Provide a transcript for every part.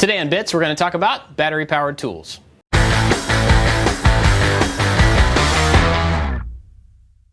Today on Bits, we're going to talk about battery-powered tools.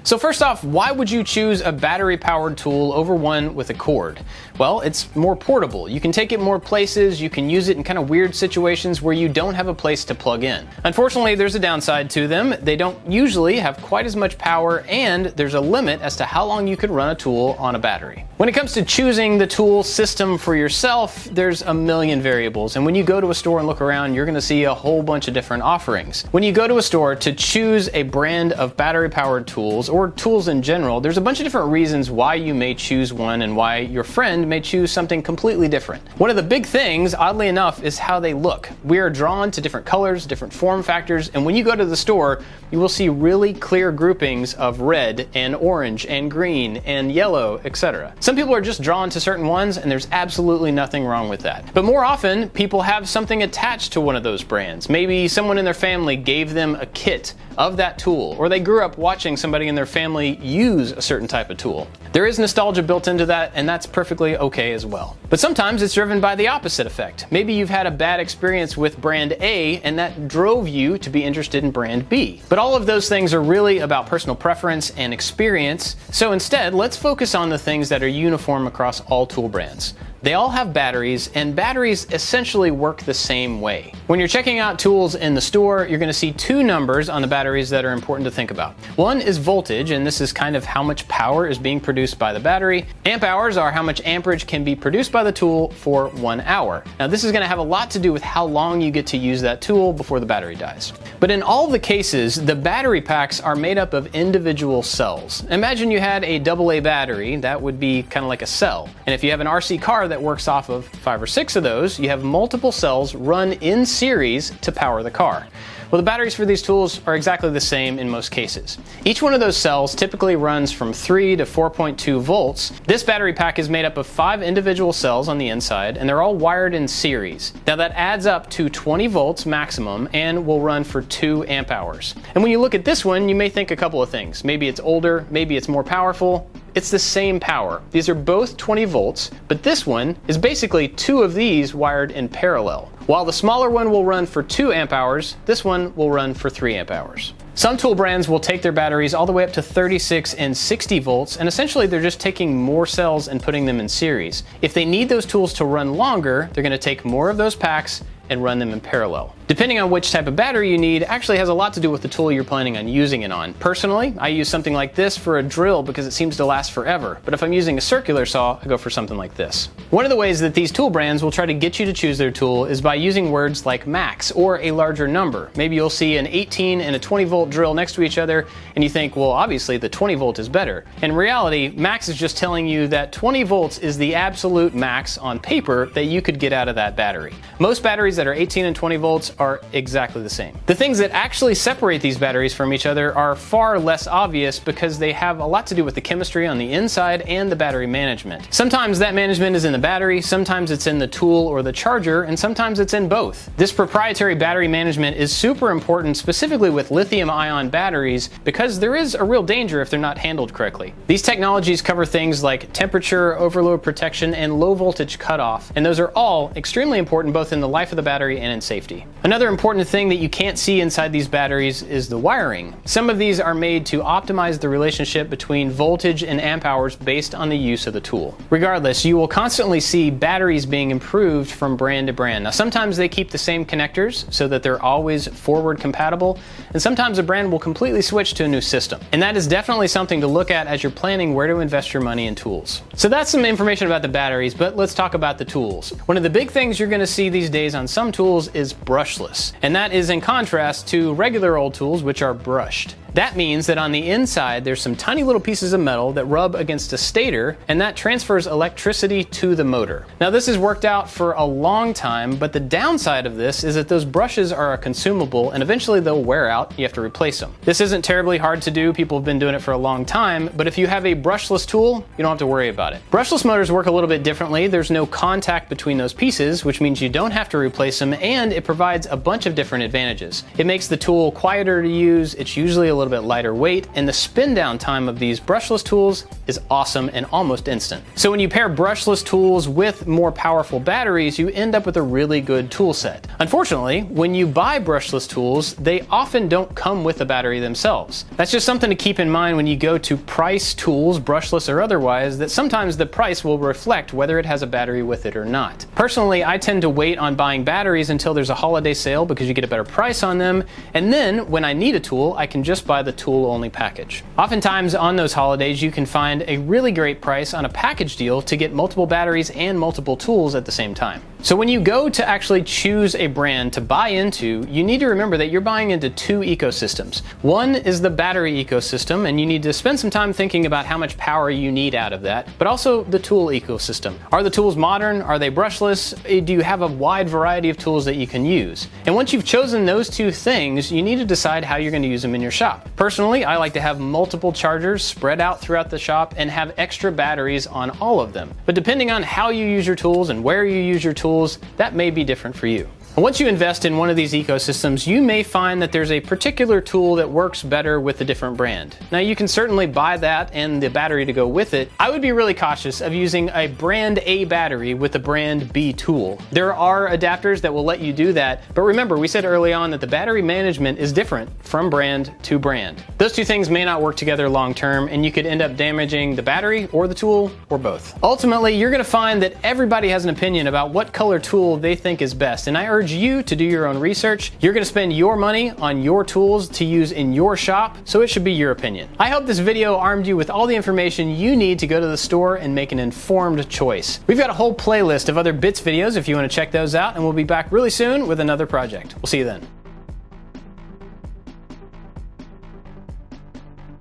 So first off, why would you choose a battery-powered tool over one with a cord? Well, it's more portable. You can take it more places, you can use it in kind of weird situations where you don't have a place to plug in. Unfortunately, there's a downside to them. They don't usually have quite as much power, and there's a limit as to how long you could run a tool on a battery. When it comes to choosing the tool system for yourself, there's a million variables, and when you go to a store and look around, you're going to see a whole bunch of different offerings. When you go to a store to choose a brand of battery-powered tools, or tools in general, there's a bunch of different reasons why you may choose one and why your friend may choose something completely different. One of the big things, oddly enough, is how they look. We are drawn to different colors, different form factors, and when you go to the store, you will see really clear groupings of red and orange and green and yellow, etc. Some people are just drawn to certain ones, and there's absolutely nothing wrong with that. But more often, people have something attached to one of those brands. Maybe someone in their family gave them a kit of that tool, or they grew up watching somebody in their family use a certain type of tool. There is nostalgia built into that, and that's perfectly okay as well. But sometimes it's driven by the opposite effect. Maybe you've had a bad experience with brand A, and that drove you to be interested in brand B. But all of those things are really about personal preference and experience, so instead, let's focus on the things that are uniform across all tool brands. They all have batteries, and batteries essentially work the same way. When you're checking out tools in the store, you're going to see two numbers on the batteries that are important to think about. One is voltage, and this is kind of how much power is being produced by the battery. Amp hours are how much amperage can be produced by the tool for 1 hour. Now this is going to have a lot to do with how long you get to use that tool before the battery dies. But in all the cases, the battery packs are made up of individual cells. Imagine you had a AA battery, that would be kind of like a cell. And if you have an RC car that works off of 5 or 6 of those, you have multiple cells run in series to power the car. Well, the batteries for these tools are exactly the same in most cases. Each one of those cells typically runs from 3 to 4.2 volts. This battery pack is made up of 5 individual cells on the inside, and they're all wired in series. Now that adds up to 20 volts maximum and will run for 2 amp hours. And when you look at this one, you may think a couple of things. Maybe it's older, maybe it's more powerful. It's the same power. These are both 20 volts, but this one is basically 2 of these wired in parallel. While the smaller one will run for 2 amp hours, this one will run for 3 amp hours. Some tool brands will take their batteries all the way up to 36 and 60 volts, and essentially they're just taking more cells and putting them in series. If they need those tools to run longer, they're going to take more of those packs and run them in parallel. Depending on which type of battery you need actually has a lot to do with the tool you're planning on using it on. Personally, I use something like this for a drill because it seems to last forever, but if I'm using a circular saw, I go for something like this. One of the ways that these tool brands will try to get you to choose their tool is by using words like max or a larger number. Maybe you'll see an 18 and a 20 volt drill next to each other and you think, well, obviously the 20 volt is better. In reality, max is just telling you that 20 volts is the absolute max on paper that you could get out of that battery. Most batteries that are 18 and 20 volts are exactly the same. The things that actually separate these batteries from each other are far less obvious because they have a lot to do with the chemistry on the inside and the battery management. Sometimes that management is in the battery, sometimes it's in the tool or the charger, and sometimes it's in both. This proprietary battery management is super important, specifically with lithium-ion batteries, because there is a real danger if they're not handled correctly. These technologies cover things like temperature, overload protection, and low voltage cutoff, and those are all extremely important both in the life of the battery and in safety. Another important thing that you can't see inside these batteries is the wiring. Some of these are made to optimize the relationship between voltage and amp hours based on the use of the tool. Regardless, you will constantly see batteries being improved from brand to brand. Now sometimes they keep the same connectors so that they're always forward compatible, and sometimes a brand will completely switch to a new system. And that is definitely something to look at as you're planning where to invest your money in tools. So that's some information about the batteries, but let's talk about the tools. One of the big things you're going to see these days on some tools is brushless, and that is in contrast to regular old tools which are brushed. That means that on the inside there's some tiny little pieces of metal that rub against a stator, and that transfers electricity to the motor. Now this has worked out for a long time, but the downside of this is that those brushes are a consumable and eventually they'll wear out, you have to replace them. This isn't terribly hard to do, people have been doing it for a long time, but if you have a brushless tool, you don't have to worry about it. Brushless motors work a little bit differently. There's no contact between those pieces, which means you don't have to replace them, and it provides a bunch of different advantages. It makes the tool quieter to use, it's usually a little bit lighter weight, and the spin down time of these brushless tools is awesome and almost instant. So when you pair brushless tools with more powerful batteries, you end up with a really good tool set. Unfortunately, when you buy brushless tools, they often don't come with a battery themselves. That's just something to keep in mind when you go to price tools, brushless or otherwise, that sometimes the price will reflect whether it has a battery with it or not. Personally, I tend to wait on buying batteries until there's a holiday sale because you get a better price on them, and then when I need a tool, I can just buy the tool-only package. Oftentimes on those holidays, you can find a really great price on a package deal to get multiple batteries and multiple tools at the same time. So when you go to actually choose a brand to buy into, you need to remember that you're buying into two ecosystems. One is the battery ecosystem, and you need to spend some time thinking about how much power you need out of that, but also the tool ecosystem. Are the tools modern? Are they brushless? Do you have a wide variety of tools that you can use? And once you've chosen those two things, you need to decide how you're going to use them in your shop. Personally, I like to have multiple chargers spread out throughout the shop and have extra batteries on all of them. But depending on how you use your tools and where you use your tools, that may be different for you. And once you invest in one of these ecosystems, you may find that there's a particular tool that works better with a different brand. Now, you can certainly buy that and the battery to go with it. I would be really cautious of using a brand A battery with a brand B tool. There are adapters that will let you do that, but remember, we said early on that the battery management is different from brand to brand. Those two things may not work together long term, and you could end up damaging the battery or the tool or both. Ultimately, you're going to find that everybody has an opinion about what color tool they think is best, and I urge you to do your own research. You're going to spend your money on your tools to use in your shop, so it should be your opinion. I hope this video armed you with all the information you need to go to the store and make an informed choice. We've got a whole playlist of other bits videos if you want to check those out, and we'll be back really soon with another project. We'll see you then.